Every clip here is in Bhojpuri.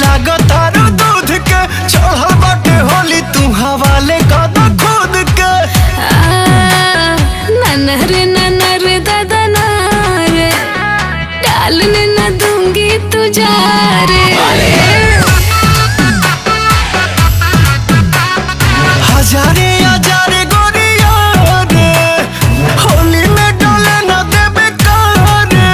लागतारू दूध के चढ़ल बाटे होली तू हवाले कदा खुद के। ननर दादा नारे डालने न दूंगी तुझा रे। हजारे हजारे गोरिया रे होली में डोले न देबे कारे।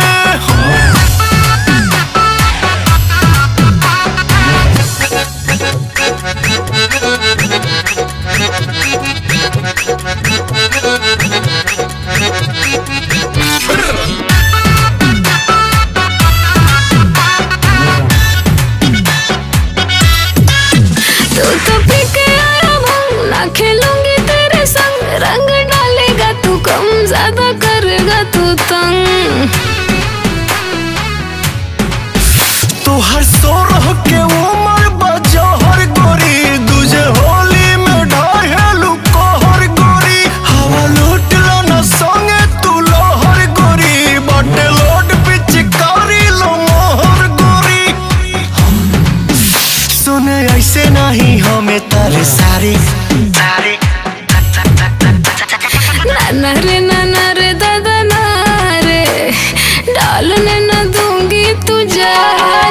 तू तो पी के आया भंग ना खेलूंगी तेरे संग। रंग डालेगा तू कम ज्यादा करेगा तू तंग। तू हर सो रह के उमर बजहर गोरी दूजे होली में ढाहेलू कहर गोरी। हवा लूट लो न संगे तू लोहर गोरी बटे लोड पिचकारी लो मोहर गोरी। सुने ऐसे नहीं हमें तारे सारे ननर दादा नारे डालने न दूंगी तुझा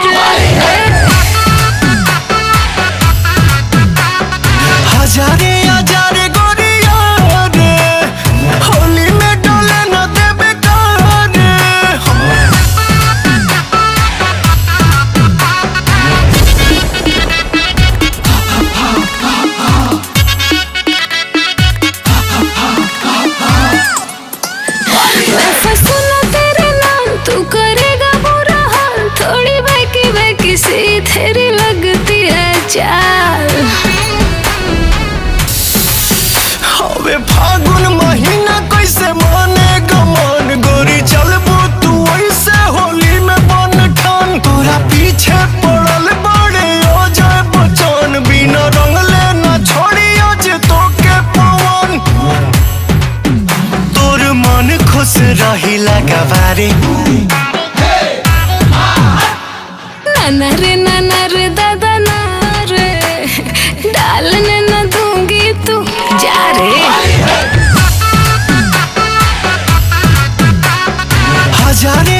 रे। हजारे हजारे गोरिया रे होली में डोले न देबे कारे। मैं फंसू ना तेरे नाम तू करेगा बुरा हाल। थोड़ी बहकी बहकी सी तेरी लगती है चाल। हवे फागुन महीना कैसे माने गमान गोरी चलबू तू ऐसे होली में बन ठान। तोरा पीछे पड़ल बड़े ओ जाए बचन बिना रंगले न छोड़ी आज तो के पवन। तोर मन खुश रही लगवारे। ननर दादा नारे डालने न दूंगी तू जा रे। हजारे